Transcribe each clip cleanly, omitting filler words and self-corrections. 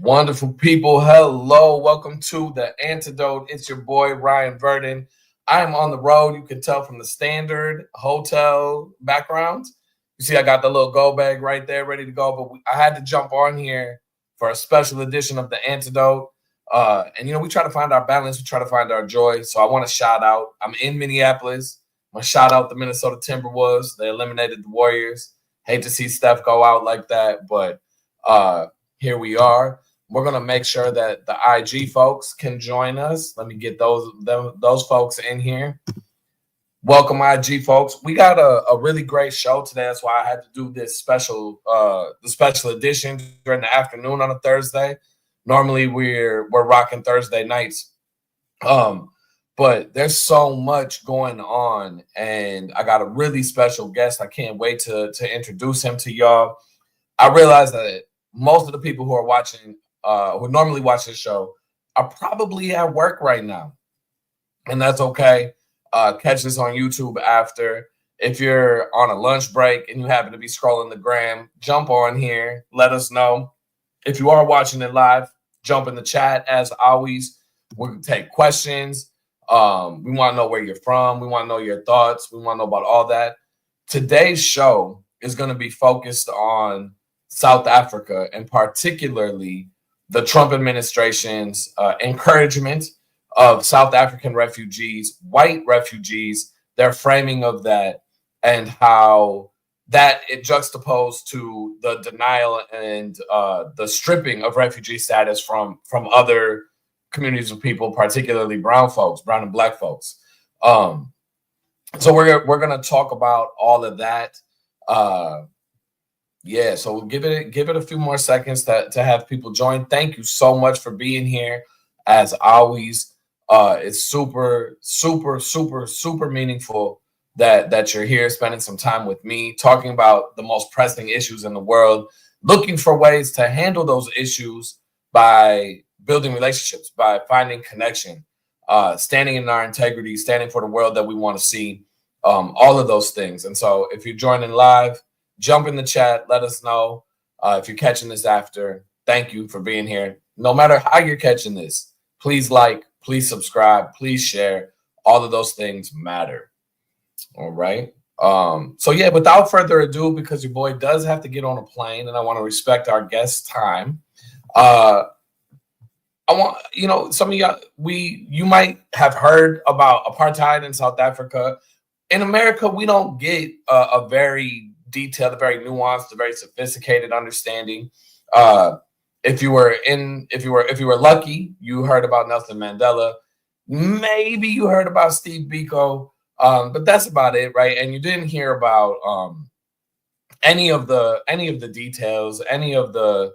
Wonderful people, hello, welcome to The Antidote. It's your boy, Ryan Verdon. I am on the road. You can tell from the standard hotel background. You see I got the little go bag right there ready to go, but I had to jump on here for a special edition of The Antidote. We try to find our balance. We try to find our joy. So I want to shout out. I'm in Minneapolis. I'm going to shout out the Minnesota Timberwolves. They eliminated the Warriors. Hate to see Steph go out like that, but here we are. We're going to make sure that the IG folks can join us. Let me get those folks in here. Welcome, IG folks. We got a really great show today. That's why I had to do this special edition during the afternoon on a Thursday. Normally we're rocking Thursday nights. But there's so much going on, and I got a really special guest. I can't wait to introduce him to y'all. I realize that most of the people who are watching, who normally watch this show, are probably at work right now, and that's okay. Catch this on YouTube after. If you're on a lunch break and you happen to be scrolling the gram, jump on here. Let us know. If you are watching it live, jump in the chat. As always, we can take questions. We want to know where you're from. We want to know your thoughts. We want to know about all that. Today's show is going to be focused on South Africa, and particularly the Trump administration's encouragement of South African refugees, white refugees, their framing of that, and how that it juxtaposed to the denial and the stripping of refugee status from other communities of people, particularly brown folks, brown and black folks. So we're going to talk about all of that. So we'll give it a few more seconds to have people join. Thank you so much for being here. As always, it's super, super, super, super meaningful that you're here spending some time with me, talking about the most pressing issues in the world, looking for ways to handle those issues by building relationships, by finding connection, standing in our integrity, standing for the world that we want to see, all of those things. And so if you're joining live, jump in the chat. Let us know. If you're catching this after, thank you for being here. No matter how you're catching this, please like, please subscribe, please share. All of those things matter. All right. Without further ado, because your boy does have to get on a plane and I want to respect our guest's time. I want, some of you might have heard about apartheid in South Africa. In America, we don't get a very detailed, a very nuanced, a very sophisticated understanding. If you were lucky, you heard about Nelson Mandela. Maybe you heard about Steve Biko, but that's about it, right? And you didn't hear about any of the details, any of the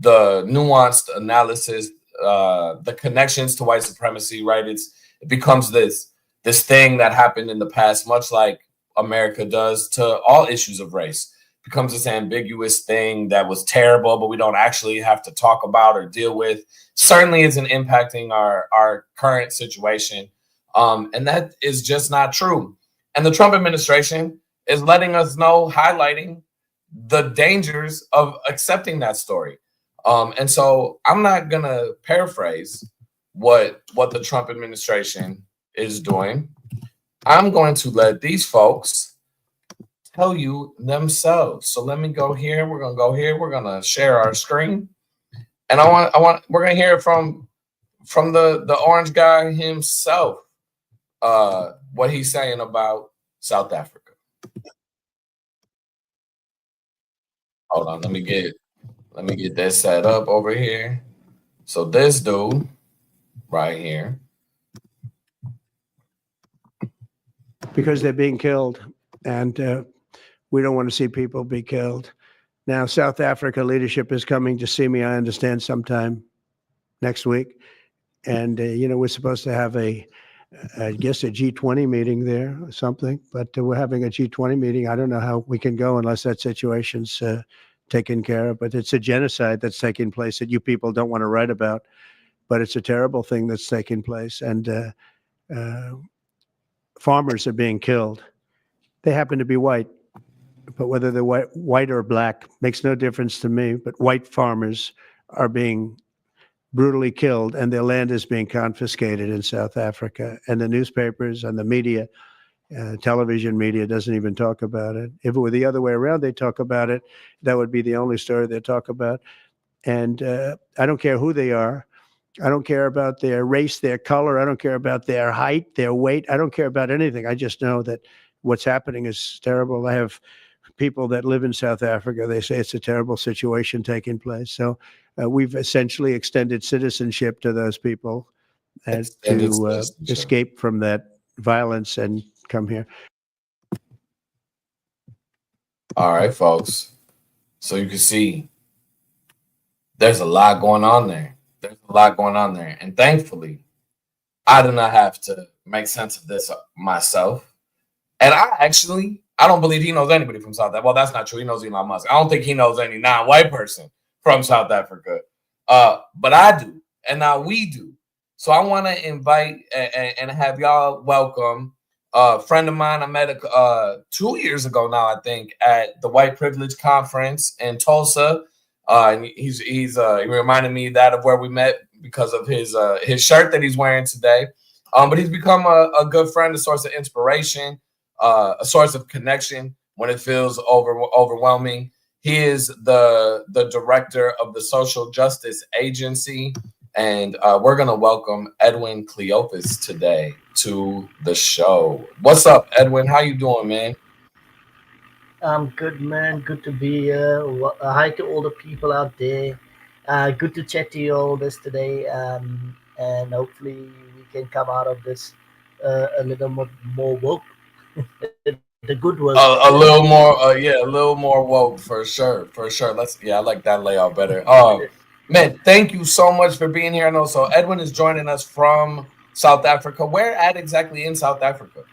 nuanced analysis, the connections to white supremacy, right? It becomes this thing that happened in the past, much like America does to all issues of race. It becomes this ambiguous thing that was terrible, but we don't actually have to talk about or deal with. Certainly isn't impacting our current situation. And that is just not true. And the Trump administration is letting us know, highlighting the dangers of accepting that story. And so I'm not going to paraphrase what the Trump administration is doing. I'm going to let these folks tell you themselves. So let me go here. We're going to go here. We're going to share our screen. And we're going to hear it from the orange guy himself, what he's saying about South Africa. Hold on, let me get this set up over here. So this dude right here, because they're being killed, and we don't want to see people be killed. Now, South Africa leadership is coming to see me, I understand, sometime next week. And, we're supposed to have I guess a G20 meeting there or something, but we're having a G20 meeting. I don't know how we can go unless that situation's taken care of, but it's a genocide that's taking place that you people don't want to write about, but it's a terrible thing that's taking place. And farmers are being killed. They happen to be white, but whether they're white or black makes no difference to me. But white farmers are being brutally killed, and their land is being confiscated in South Africa. And the newspapers and the media, television media, doesn't even talk about it. If it were the other way around, they talk about it. That would be the only story they talk about. And I don't care who they are. I don't care about their race, their color. I don't care about their height, their weight. I don't care about anything. I just know that what's happening is terrible. I have people that live in South Africa. They say it's a terrible situation taking place. So we've essentially extended citizenship to those people and Extended to citizenship. escape from that violence and come here. All right, folks. So you can see there's a lot going on there. There's a lot going on there. And thankfully, I do not have to make sense of this myself. And I don't believe he knows anybody from South Africa. Well, that's not true. He knows Elon Musk. I don't think he knows any non-white person from South Africa. But I do. And now we do. So I want to invite and have y'all welcome a friend of mine I met 2 years ago now, I think, at the White Privilege Conference in Tulsa. And he reminded me that of where we met because of his shirt that he's wearing today. But he's become a good friend, a source of inspiration, a source of connection when it feels overwhelming. He is the director of the Social Justice Agency, and we're gonna welcome Edwin Cleophas today to the show. What's up, Edwin? How you doing, man? I'm good, man. Good to be here. Hi to all the people out there. Good to chat to you all this today. And hopefully we can come out of this a little more woke, the good work. A little more, yeah, a little more woke for sure, for sure. I like that layout better. Man, thank you so much for being here. I know. So Edwin is joining us from South Africa. Where at exactly in South Africa?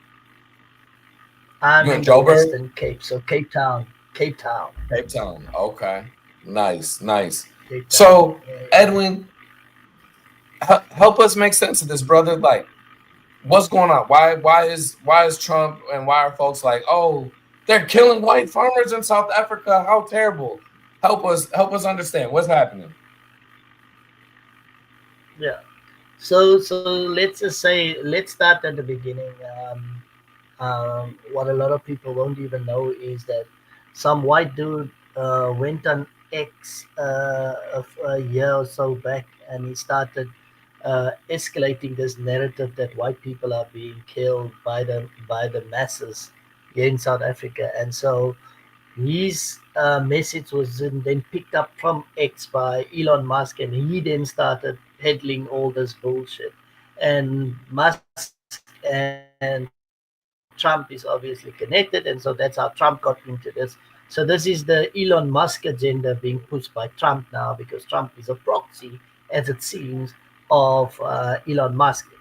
I'm You in in the Joburg? Western Cape, so Cape Town, Cape Town, Cape Town. Okay. Nice, nice. Cape Town. So, Yeah, yeah. Edwin, help us make sense of this, brother. Like, what's going on? Why is Trump and why are folks like, oh, they're killing white farmers in South Africa? How terrible. Help us understand what's happening. Yeah. So let's just say let's start at the beginning. What a lot of people won't even know is that some white dude went on X a year or so back, and he started escalating this narrative that white people are being killed by the masses here in South Africa, and so his message was then picked up from X by Elon Musk, and he then started peddling all this bullshit. And Musk and Trump is obviously connected, and so that's how Trump got into this. So this is the Elon Musk agenda being pushed by Trump now, because Trump is a proxy, as it seems, of Elon Musk.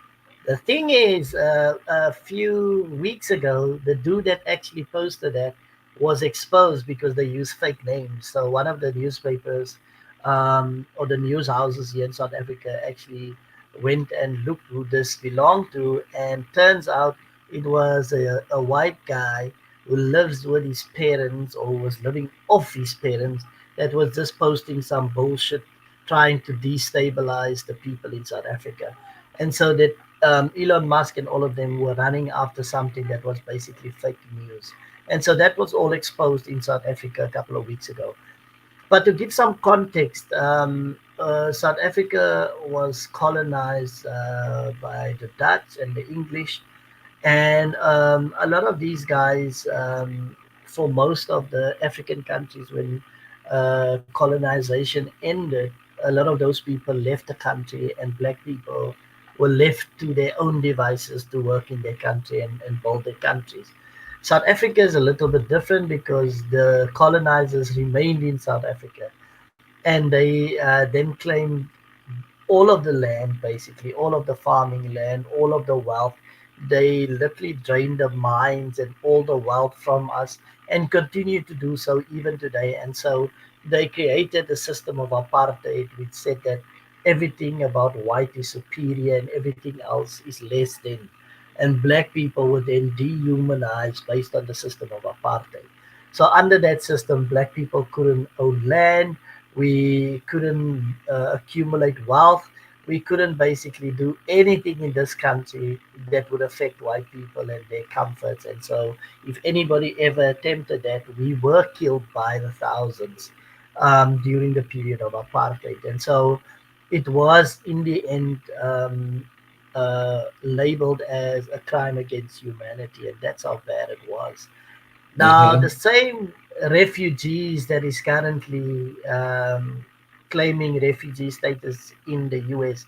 The thing is, a few weeks ago, the dude that actually posted that was exposed because they use fake names. So one of the newspapers or the news houses here in South Africa actually went and looked who this belonged to, and turns out it was a white guy who lives with his parents or was living off his parents, that was just posting some bullshit trying to destabilize the people in South Africa. And so that Elon Musk and all of them were running after something that was basically fake news. And so that was all exposed in South Africa a couple of weeks ago. But to give some context, South Africa was colonized by the Dutch and the English, and a lot of these guys, for most of the African countries, when colonization ended, a lot of those people left the country, and black people were left to their own devices to work in their country and build their countries. South Africa is a little bit different because the colonizers remained in South Africa, and they then claimed all of the land, basically all of the farming land, all of the wealth. They literally drained the mines and all the wealth from us, and continue to do so even today. And so they created a system of apartheid, which said that everything about white is superior and everything else is less than, and black people were then dehumanized based on the system of apartheid. So under that system, black people couldn't own land, We couldn't accumulate wealth. We couldn't basically do anything in this country that would affect white people and their comforts. And so, if anybody ever attempted that, we were killed by the thousands during the period of apartheid. And so, it was in the end labeled as a crime against humanity, and that's how bad it was. Now, the Hmm. same refugees that is currently claiming refugee status in the US,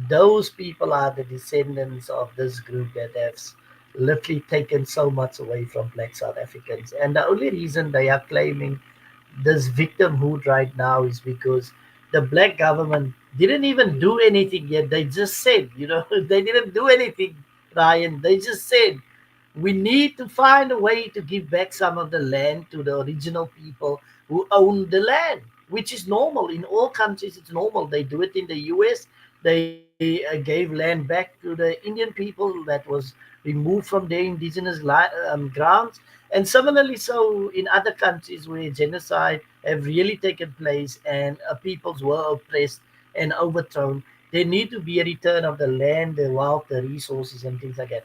those people are the descendants of this group that has literally taken so much away from black South Africans. And the only reason they are claiming this victimhood right now is because the black government didn't even do anything yet. They just said, they didn't do anything, Ryan. They just said, we need to find a way to give back some of the land to the original people who own the land, which is normal in all countries. It's normal. They do it in the US. They gave land back to the Indian people that was removed from their indigenous grounds, and similarly so in other countries where genocide have really taken place and peoples were oppressed and overthrown. There need to be a return of the land, the wealth, the resources, and things like that.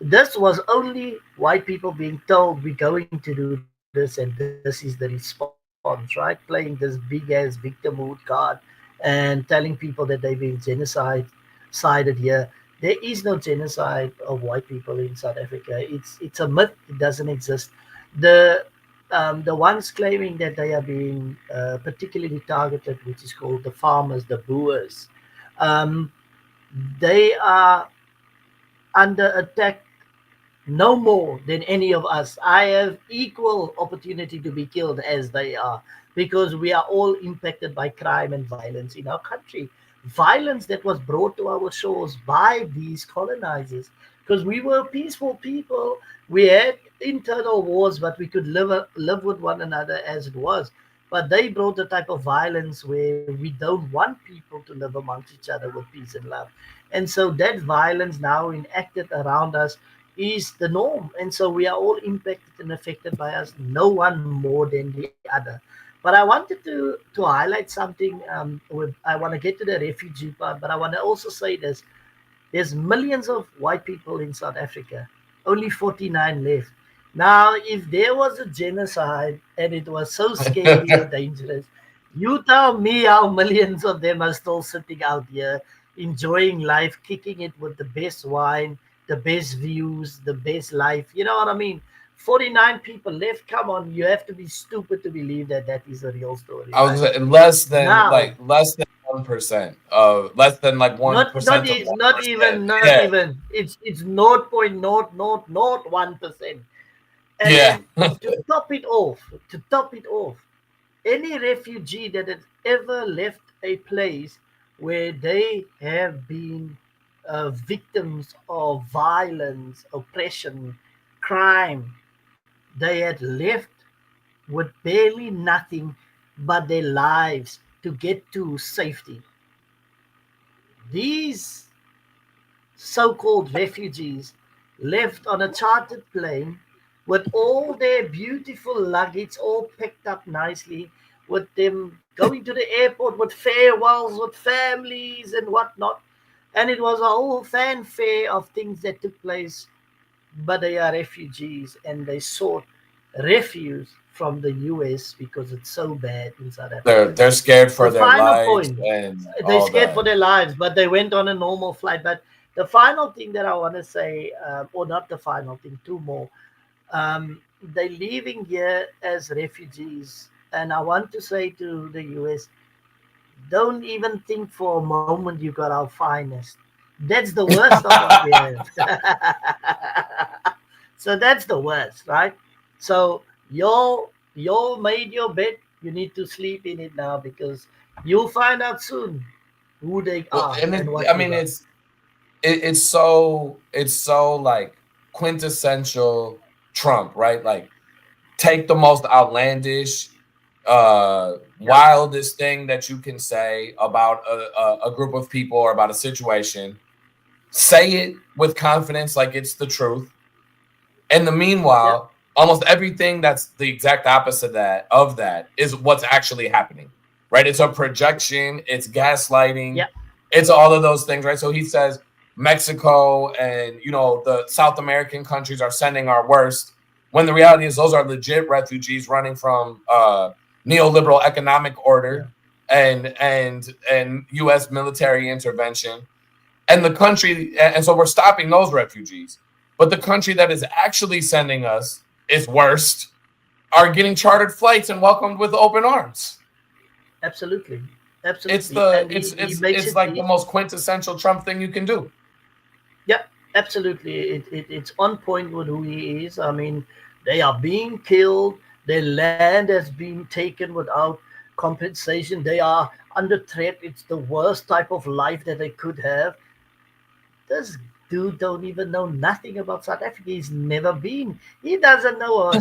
This was only white people being told we're going to do this, and this is the response, right? Playing this big ass victimhood card and telling people that they've been genocide sided here. There is no genocide of white people in South Africa. It's a myth. It doesn't exist. The ones claiming that they are being particularly targeted, which is called the farmers, the Boers, um, they are under attack no more than any of us. I have equal opportunity to be killed as they are because we are all impacted by crime and violence in our country. Violence that was brought to our shores by these colonizers because we were peaceful people. We had internal wars, but we could live with one another as it was. But they brought a type of violence where we don't want people to live amongst each other with peace and love. And so that violence now enacted around us is the norm. And so we are all impacted and affected by us, no one more than the other. But I wanted to highlight something. I want to get to the refugee part, but I want to also say this. There's millions of white people in South Africa, only 49 left. Now, if there was a genocide and it was so scary and dangerous, you tell me how millions of them are still sitting out here enjoying life, kicking it with the best wine, the best views, the best life. You know what I mean? 49 people left. Come on, you have to be stupid to believe that that is a real story, I was right? Now, less than 1% of less than like one not not percent of e- one not percent. even not Yeah, even it's 0.001%. And yeah. then to top it off, any refugee that has ever left a place where they have been victims of violence, oppression, crime, they had left with barely nothing but their lives to get to safety. These so called refugees left on a chartered plane with all their beautiful luggage all picked up nicely, with them going to the airport with farewells with families and whatnot. And it was a whole fanfare of things that took place, but they are refugees and they sought refuge from the US because it's so bad in South Africa. They're scared The for their final lives point, and they all scared for that. their lives, but they went on a normal flight. But the final thing that I want to say, or not the final thing, two more, they're leaving here as refugees. And I want to say to the US, don't even think for a moment you got our finest. That's the worst of what we have. So that's the worst, right? So you made your bed. You need to sleep in it now because you'll find out soon who they Well, are and and I what you mean got. it's so like quintessential Trump, right? Like take the most outlandish, Yep. wildest thing that you can say about a group of people or about a situation. Say it with confidence, like it's the truth. And the Yep. meanwhile, almost everything that's the exact opposite of that is what's actually happening. right? It's a projection, it's gaslighting, Yeah, it's all of those things, right? So he says Mexico and the South American countries are sending our worst, when the reality is those are legit refugees running from neoliberal economic yeah, order and U.S. military intervention, and the country, and so we're stopping those refugees, but the country that is actually sending us is worst, are getting chartered flights and welcomed with open arms. absolutely, It's absolutely. the And it's he it's makes it's it. like the most quintessential Trump thing you can do. Yeah, absolutely. It's on point with who he is. I mean, they are being killed. Their land has been taken without compensation. They are under threat. It's the worst type of life that they could have. This dude don't even know nothing about South Africa. He's never been. He doesn't know a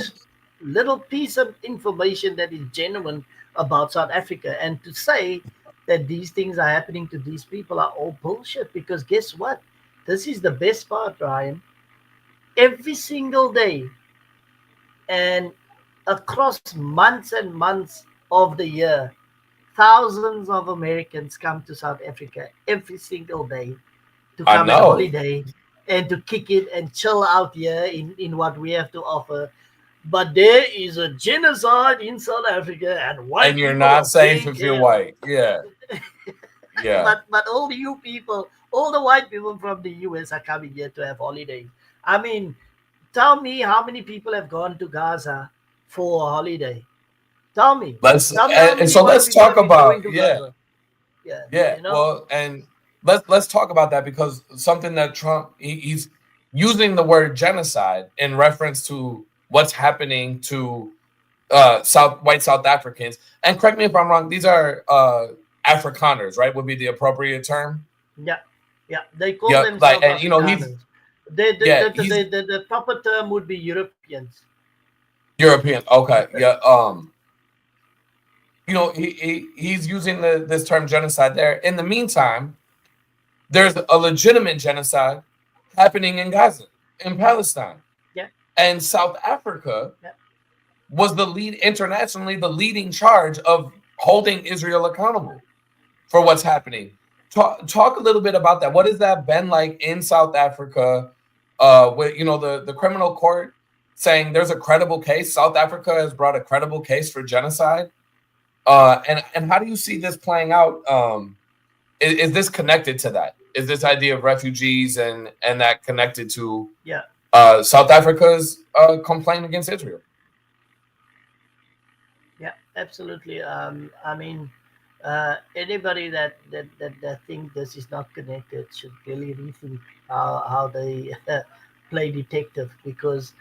little piece of information that is genuine about South Africa. And to say that these things are happening to these people are all bullshit. Because guess what? This is the best part, Ryan. Every single day and across months and months of the year, thousands of Americans come to South Africa every single day to I come and know, holiday and to kick it and chill out here in what we have to offer. But there is a genocide in South Africa and and white you're people not are safe being if you're killed. white. Yeah, yeah. But all you people, all the white people from the US are coming here to have holidays. I mean, tell me how many people have gone to Gaza for a holiday. Tell me. Let's Tell me how and many so white let's people talk have been about going to yeah. Gaza. Yeah, Yeah, you know? well, and let's talk about that, because something that Trump, he's using the word genocide in reference to what's happening to South Africans. And correct me if I'm wrong; these are Afrikaners, right? Would be the appropriate term. Yeah, yeah. They call Yep. Like, themselves and he's Afrikaners. yeah, he's The proper term would be Europeans. European. Okay, yeah. He's using this term genocide there. In the meantime, there's a legitimate genocide happening in Gaza, in Palestine. Yeah, And South Africa yeah. was the lead internationally, the leading charge of holding Israel accountable for what's happening. Talk a little bit about that. What has that been like in South Africa? With the criminal court saying there's a credible case. South Africa has brought a credible case for genocide. And how do you see this playing out? Is this connected to that? Is this idea of refugees and that connected to Yeah, South Africa's complaint against Israel? yeah, absolutely. I mean, anybody that think this is not connected should really rethink how they play detective because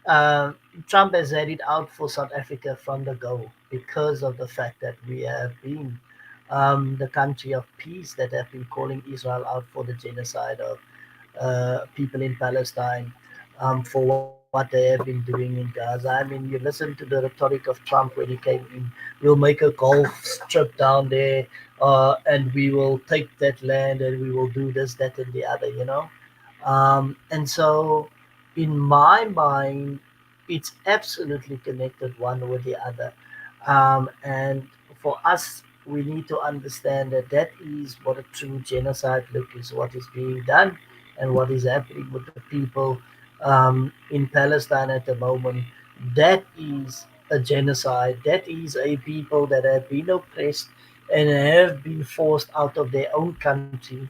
uh, Trump has had it out for South Africa from the go because of the fact that we have been the country of peace that have been calling Israel out for the genocide of people in Palestine, for what they have been doing in Gaza. I mean, you listen to the rhetoric of Trump when he came in, we'll make a golf trip down there and we will take that land and we will do this, that, and the other, you know? And so, in my mind, it's absolutely connected one with the other. And for us, we need to understand that that is what a true genocide look is, what is being done and what is happening with the people in Palestine at the moment. That is a genocide. That is a people that have been oppressed and have been forced out of their own country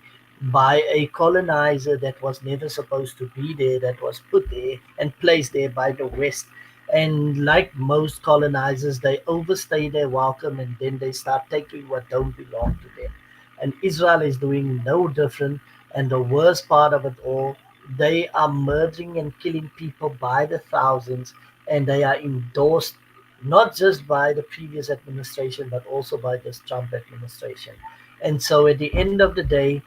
by a colonizer that was never supposed to be there, that was put there and placed there by the West. And like most colonizers, they overstay their welcome and then they start taking what don't belong to them. And Israel is doing no different. And the worst part of it all, they are murdering and killing people by the thousands, and they are endorsed not just by the previous administration but also by this Trump administration. And so at the end of the day,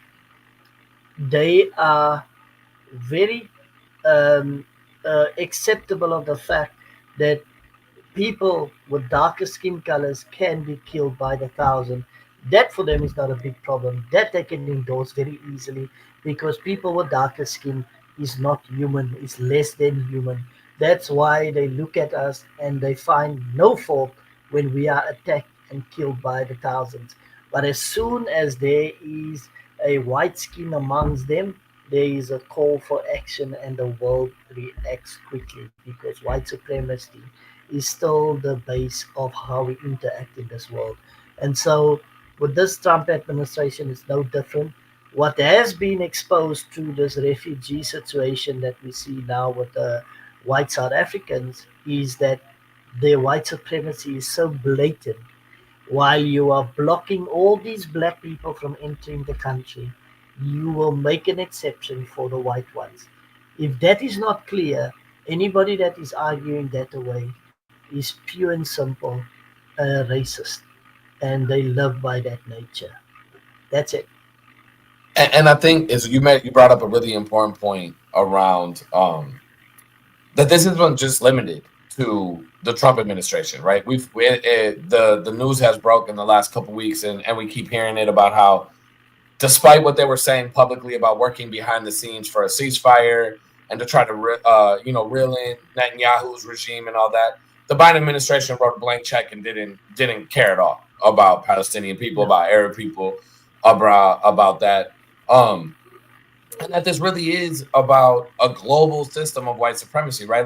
they are very um, acceptable of the fact that people with darker skin colors can be killed by the thousand. That for them is not a big problem. That they can endorse very easily because people with darker skin is not human, is less than human. That's why they look at us and they find no fault when we are attacked and killed by the thousands. But as soon as there is a white skin amongst them, there is a call for action and the world reacts quickly because white supremacy is still the base of how we interact in this world. And so with this Trump administration, it's no different. What has been exposed through this refugee situation that we see now with the white South Africans is that their white supremacy is so blatant. While you are blocking all these black people from entering the country, you will make an exception for the white ones. If that is not clear, anybody that is arguing that away is pure and simple racist, and they live by that nature. That's it. And I think is you brought up a really important point around that this isn't just limited to the Trump administration, right? The news has broke in the last couple weeks, and we keep hearing it about how, despite what they were saying publicly about working behind the scenes for a ceasefire and to try to reel in Netanyahu's regime and all that, the Biden administration wrote a blank check and didn't care at all about Palestinian people, No. about Arab people, about that. Um, and that this really is about a global system of white supremacy, right?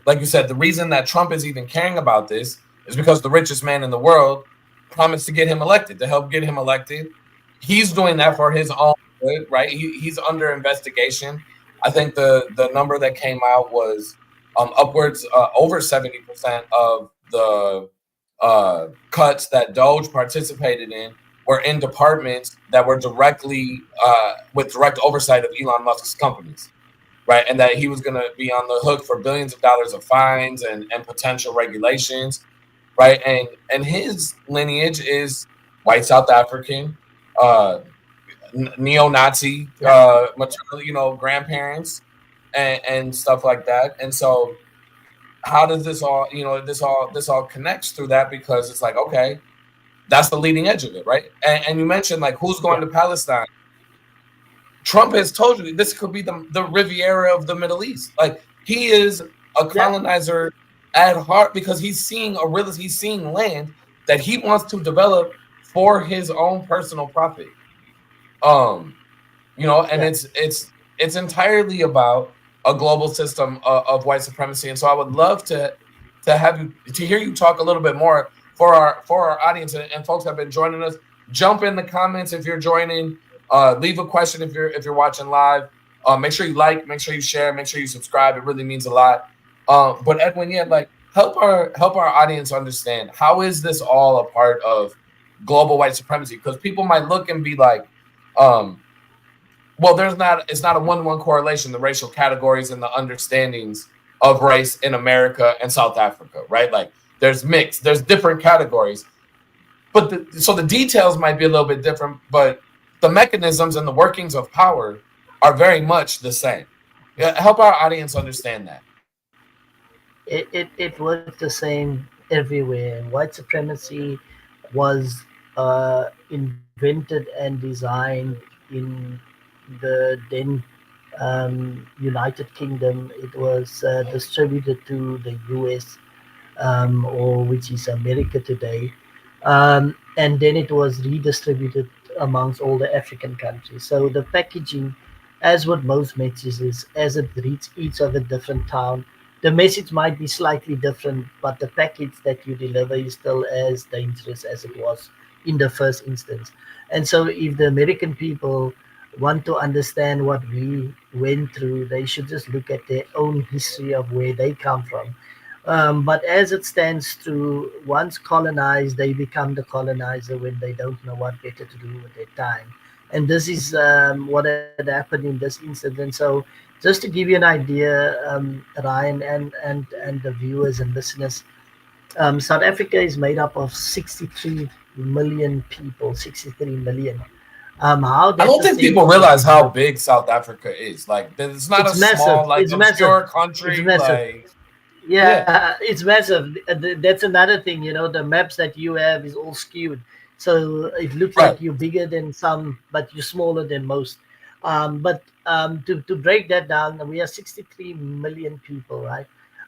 Like you said, the reason that Trump is even caring about this is because the richest man in the world promised to get him elected, to help get him elected. He's doing that Yeah, for his own good, right? He's under investigation. I think the number that came out was upwards over 70% of the cuts that Doge participated in were in departments that were directly with direct oversight of Elon Musk's companies, right? And that he was going to be on the hook for billions of dollars of fines and potential regulations, right? And his lineage is white South African, uh, neo-Nazi, yeah, maternal, grandparents, and stuff like that. And so, how does this all, this all connects through that, because it's like, okay, that's the leading edge of it, right? And you mentioned like who's yeah, going to Palestine. Trump has told you this could be the Riviera of the Middle East. Like he is a yeah, colonizer at heart because he's seeing land that he wants to develop for his own personal profit. Um, and yeah. it's entirely about a global system of white supremacy. And so I would love to have you to hear you talk a little bit more for our audience, and folks that have been joining us. Jump in the comments if you're joining. Leave a question if you're watching live. Make sure you like, make sure you share, make sure you subscribe. It really means a lot. But Edwin, yeah, like help our audience understand, how is this all a part of global white supremacy? Because people might look and be like, um, well, it's not a one-to-one correlation, the racial categories and the understandings of race in America and South Africa, right? Like there's different categories, but so the details might be a little bit different, but the mechanisms and the workings of power are very much the same. Yeah, help our audience understand that. It works the same everywhere. White supremacy was invented and designed in the then United Kingdom. It was distributed to the US, or which is America today, and then it was redistributed amongst all the African countries. So the packaging, as with most messages, as it reaches each of a different town, the message might be slightly different, but the package that you deliver is still as dangerous as it was in the first instance. And so, if the American people want to understand what we went through, they should just look at their own history of where they come from. But as it stands to once colonized, they become the colonizer when they don't know what better to do with their time. And this is what had happened in this incident. So, just to give you an idea, Ryan and the viewers and listeners, South Africa is made up of 63 million people. 63 million. How I that don't think people percentage is realize how divided? big South Africa is. Like, it's not a It's massive. small, like, It's massive. obscure It's country. massive. Like, yeah, Yeah, it's massive. That's another thing. The maps that you have is all skewed, so it looks right. like you're bigger than some, but you're smaller than most. But to break that down, we are 63 million people, right?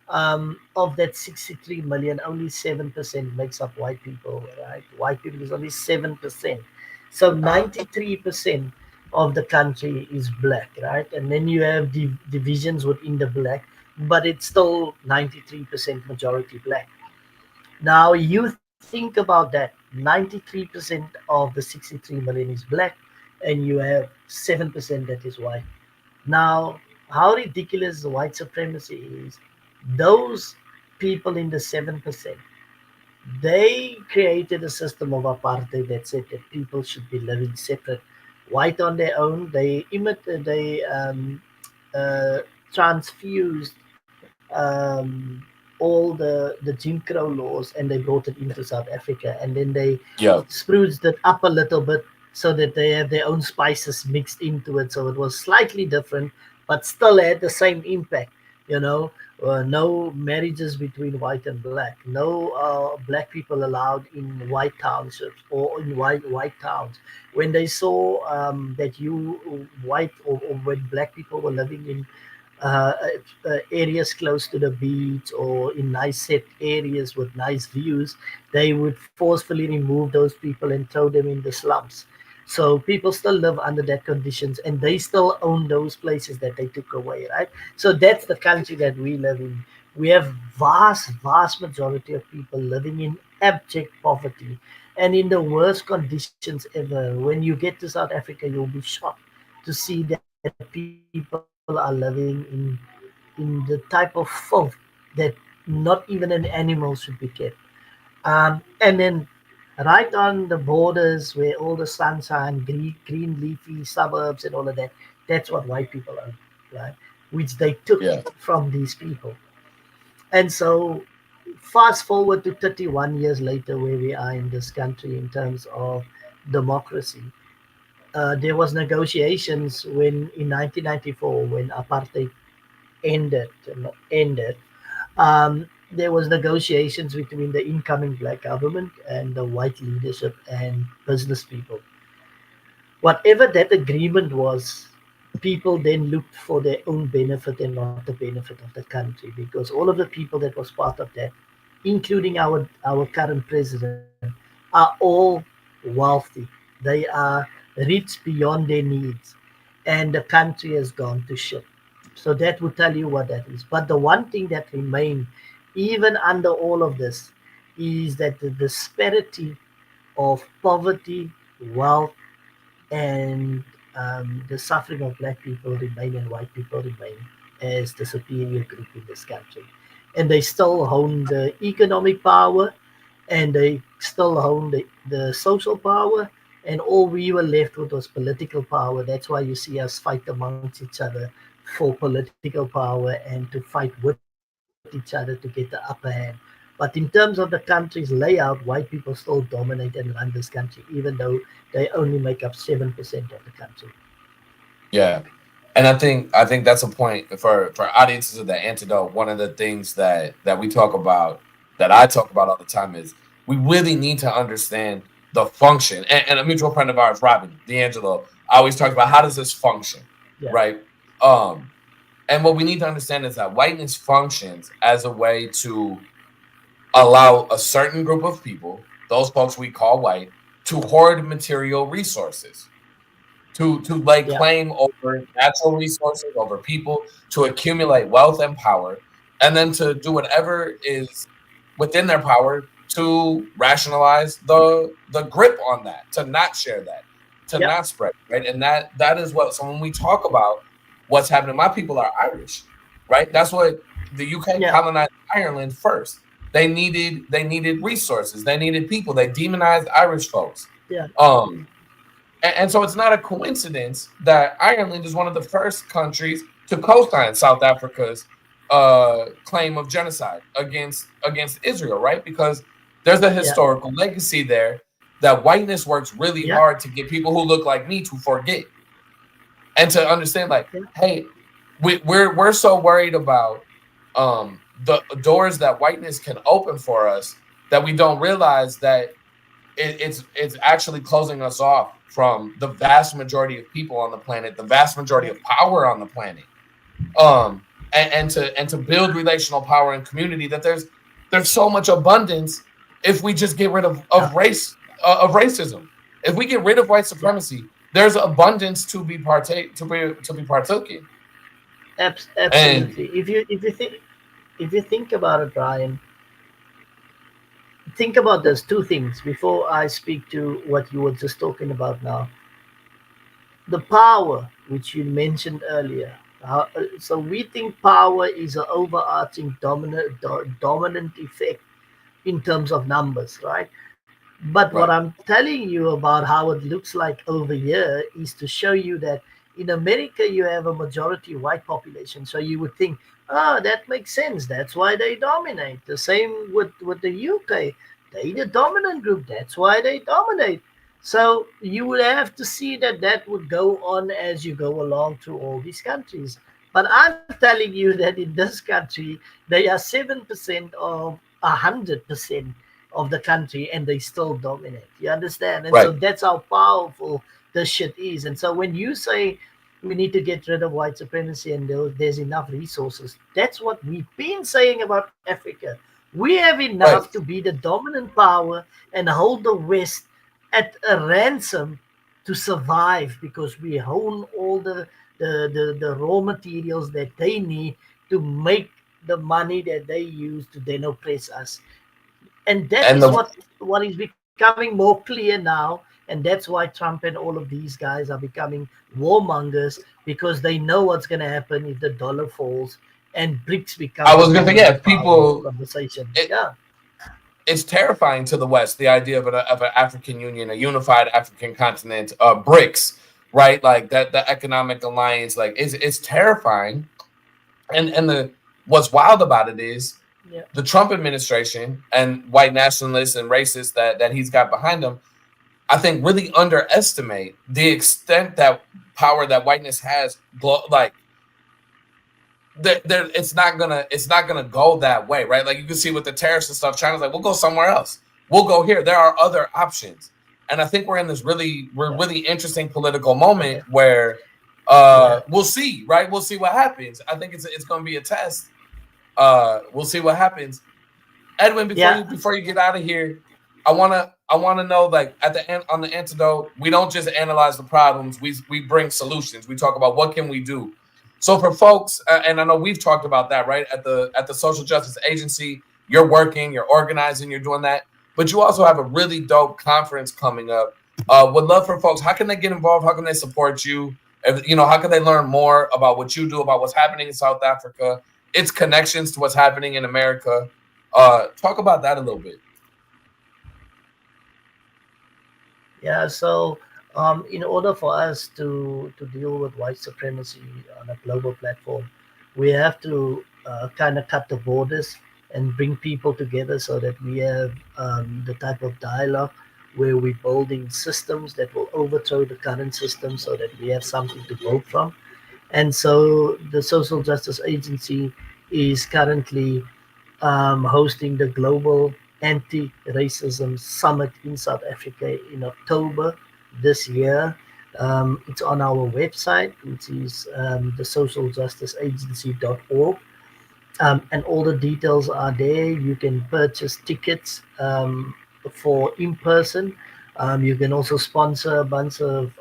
Of that 63 million, only 7% makes up white people, right? White people is only 7%. So 93% of the country is black, right? And then you have divisions within the black, but it's still 93% majority black. Now you think about that, 93% of the 63 million is black, and you have 7% that is white. Now, how ridiculous the white supremacy is, those people in the 7%, they created a system of apartheid that said that people should be living separate, white on their own. They uh, transfused all the Jim Crow laws, and they brought it into South Africa, and then they Yeah. spruced it up a little bit so that they have their own spices mixed into it. So it was slightly different, but still had the same impact. You know, no marriages between white and black, no black people allowed in white townships or in white towns. When they saw that you white or when black people were living in uh, areas close to the beach or in nice set areas with nice views, they would forcefully remove those people and throw them in the slums. So people still live under that conditions, and they still own those places that they took away, right? So that's the country that we live in. We have vast majority of people living in abject poverty and in the worst conditions ever. When you get to South Africa, you'll be shocked to see that people are living in the type of filth that not even an animal should be kept. And then right on the borders where all the sunshine, green leafy suburbs and all of that, that's what white people are, right? Which they took Yeah. from these people. And so fast forward to 31 years later, where we are in this country in terms of democracy. There was negotiations when in 1994 when apartheid ended. There was negotiations between the incoming black government and the white leadership and business people. Whatever that agreement was, people then looked for their own benefit and not the benefit of the country, because all of the people that was part of that, including our current president, are all wealthy. They are rich beyond their needs, and the country has gone to shit. So that would tell you what that is. But the one thing that remained, even under all of this, is that the disparity of poverty, wealth, and the suffering of black people remain and white people remain as the superior group in this country. And they still own the economic power, and they still own the social power, and all we were left with was political power. That's why you see us fight amongst each other for political power and to fight with each other to get the upper hand. But in terms of the country's layout, white people still dominate and run this country, even though they only make up 7% of the country. Yeah. And I think that's a point for audiences of the antidote. One of the things that we talk about, that I talk about all the time, is we really need to understand the function. And a mutual friend of ours, Robin D'Angelo, always talks about how does this function, Yeah, right? Um, and what we need to understand is that whiteness functions as a way to allow a certain group of people, those folks we call white, to hoard material resources, to lay yeah, claim over natural resources, over people, to accumulate wealth and power, and then to do whatever is within their power to rationalize the grip on that, to not share that, to yeah, not spread, right? And that is what, so when we talk about what's happening, my people are Irish, right? That's what the UK yeah, colonized Ireland first. They needed resources, they needed people, they demonized Irish folks. yeah, Um, and so it's not a coincidence that Ireland is one of the first countries to co-sign South Africa's claim of genocide against Israel, right? Because there's a yeah, historical legacy there that whiteness works really yeah, hard to get people who look like me to forget and to understand, like, yeah, hey, we're so worried about the doors that whiteness can open for us that we don't realize that it's actually closing us off from the vast majority of people on the planet, the vast majority yeah, of power on the planet. Um, and to build relational power and community, that there's so much abundance if we just get rid Yeah, of racism. If we get rid of white yeah, supremacy, there's abundance to be partook in. And absolutely. If you think about it, Brian, think about those two things before I speak to what you were just talking about now. The power which you mentioned earlier. So we think power is an overarching dominant effect in terms of numbers, right? But what right, I'm telling you about how it looks like over here is to show you that in America you have a majority white population. So you would think, oh, that makes sense. That's why they dominate. The same with the UK. They the dominant group. That's why they dominate. So you would have to see that that would go on as you go along through all these countries. But I'm telling you that in this country, they are 7% of 100% of the country and they still dominate. You understand? And so right. that's how powerful this shit is. And so when you say we need to get rid of white supremacy and there's enough resources, that's what we've been saying about Africa. We have enough Right. to be the dominant power and hold the West at a ransom to survive because we own all the raw materials that they need to make the money that they use to then oppress us. And that And is the what is becoming more clear now, and that's why Trump and all of these guys are becoming warmongers, because they know what's going to happen if the dollar falls and BRICS I become the was gonna say, yeah, dominant power in the people. conversation. It, Yeah, it's terrifying to the West, the idea of an African Union, a unified African continent, BRICS, right? Like that, the economic alliance, like it's terrifying. And the what's wild about it is yeah, the Trump administration and white nationalists and racists that he's got behind him, I think really underestimate the extent that power that whiteness has. Like it's not gonna go that way, right? Like you can see with the tariffs and stuff, China's like, we'll go somewhere else. We'll go here. There are other options. And I think we're yeah. really interesting political moment Okay, where yeah, we'll see, right? We'll see what happens. I think it's gonna be a test. We'll see what happens. Edwin, yeah, before you get out of here, I wanna know, like, at the end on the antidote, we don't just analyze the problems. We bring solutions. We talk about what can we do. So for folks, and I know we've talked about that, right? At the social justice agency, you're working, you're organizing, you're doing that, but you also have a really dope conference coming up. Would love for folks. How can they get involved? How can they support you? How can they learn more about what you do, about what's happening in South Africa, its connections to what's happening in America? Talk about that a little bit. yeah. So, in order for us to deal with white supremacy on a global platform, we have to kind of cut the borders and bring people together so that we have the type of dialogue where we're building systems that will overthrow the current system so that we have something to build from. And so the Social Justice Agency is currently hosting the Global Anti Racism Summit in South Africa in October this year. It's on our website, which is the socialjusticeagency.org. And all the details are there. You can purchase tickets for in person. You can also sponsor a bunch of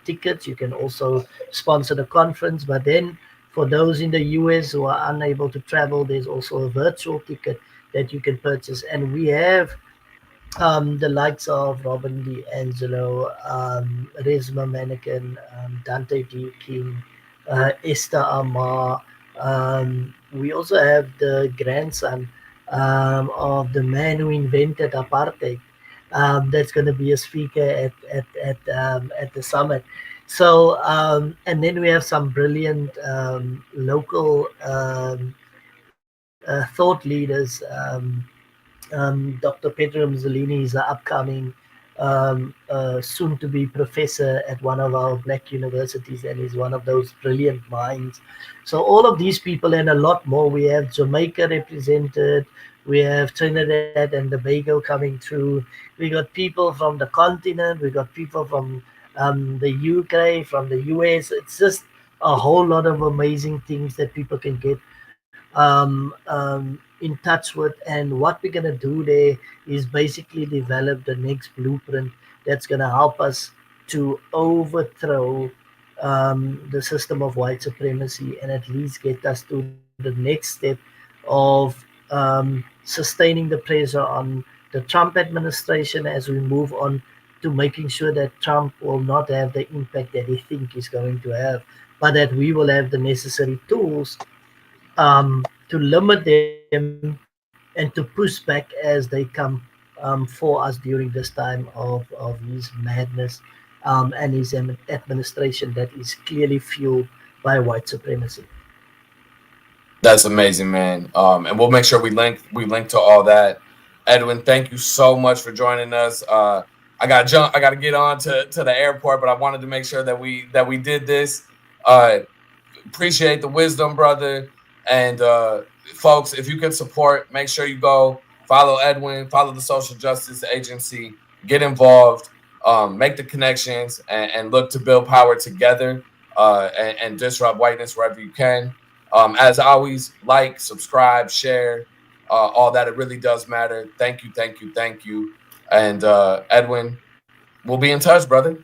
tickets. You can also sponsor the conference. But then, for those in the US who are unable to travel, there's also a virtual ticket that you can purchase. And we have the likes of Robin DiAngelo, Resma Mannequin, Dante D. King, Esther Amar. We also have the grandson of the man who invented apartheid. That's going to be a speaker at the summit. So, and then we have some brilliant local thought leaders. Dr. Pedro Mussolini is an upcoming, soon to be professor at one of our black universities, and is one of those brilliant minds. So, all of these people and a lot more. We have Jamaica represented, we have Trinidad and Tobago coming through, we got people from the continent, we got people from the UK, from the US. It's just a whole lot of amazing things that people can get in touch with. And what we're going to do there is basically develop the next blueprint that's going to help us to overthrow the system of white supremacy, and at least get us to the next step of sustaining the pressure on the Trump administration as we move on to making sure that Trump will not have the impact that he think he's going to have, but that we will have the necessary tools to limit them and to push back as they come for us during this time of his madness and his administration that is clearly fueled by white supremacy. That's amazing, man. And we'll make sure we link to all that. Edwin, thank you so much for joining us. I got to jump. I got to get on to the airport, but I wanted to make sure that we did this. Uh, Appreciate the wisdom, brother. And folks, if you can support, make sure you go follow Edwin, follow the social justice agency, get involved, make the connections, and look to build power together, and disrupt whiteness wherever you can. As always, like, subscribe, share, all that. It really does matter. Thank you, thank you, thank you. And Edwin, we'll be in touch, brother.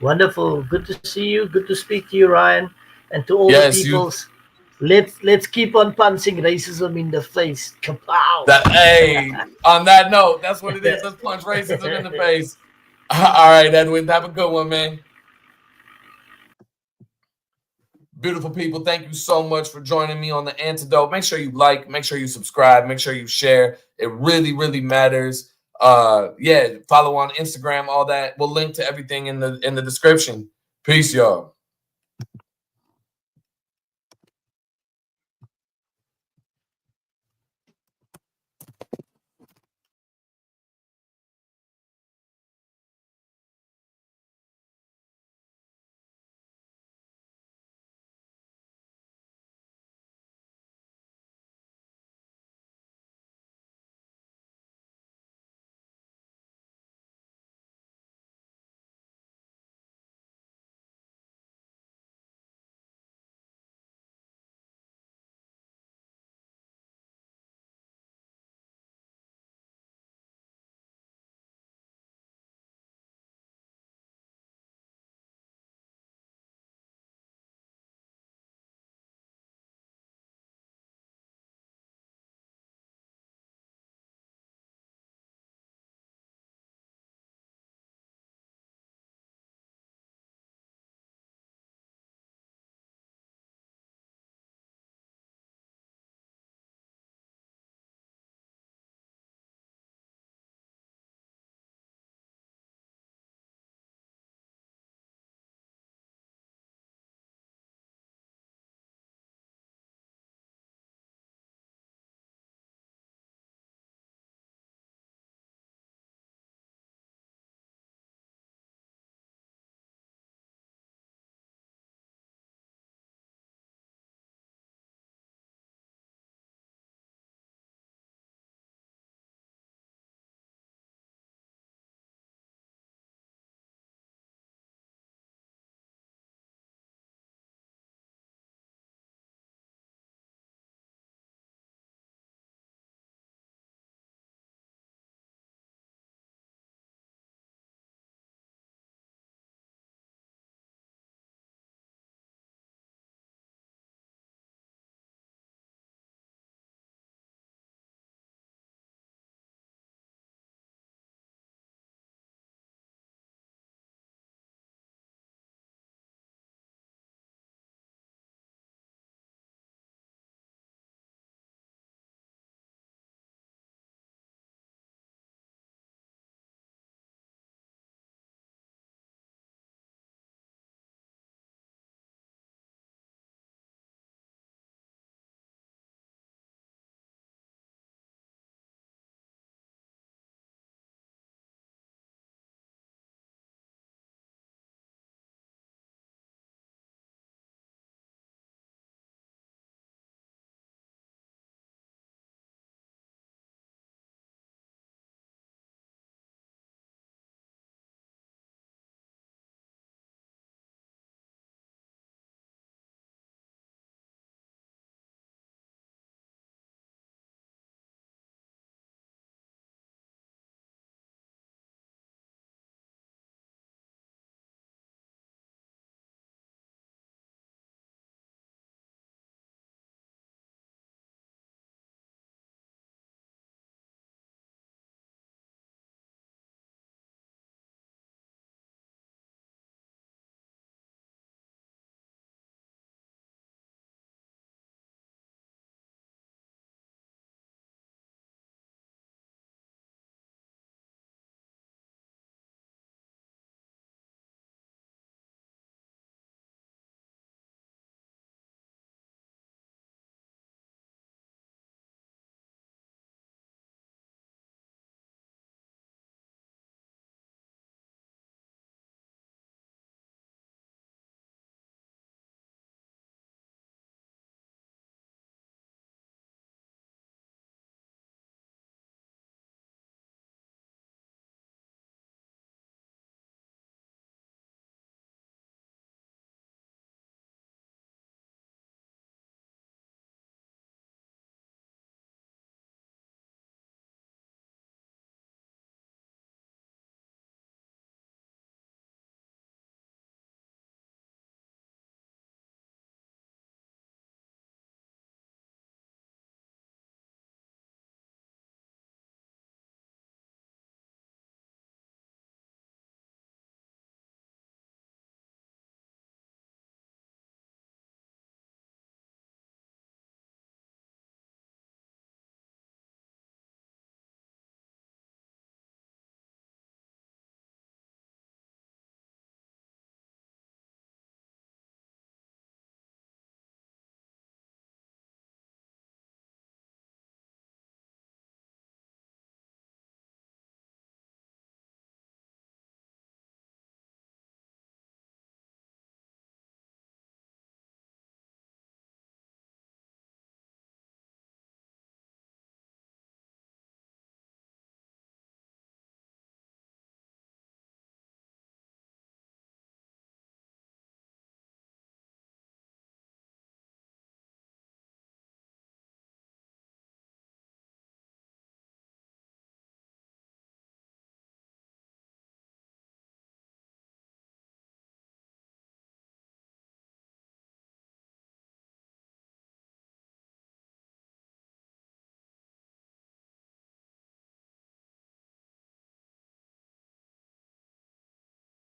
Wonderful. Good to see you. Good to speak to you, Ryan. And to all the Yes, you. peoples, let's keep on punching racism in the face. Kapow! That hey, on that note, that's what it is. Let's punch racism in the face. All right, Edwin, have a good one, man. Beautiful people, thank you so much for joining me on The Antidote. Make sure you like, make sure you subscribe, make sure you share. It really, really matters. Yeah, follow on Instagram, all that. We'll link to everything in the description. Peace, y'all.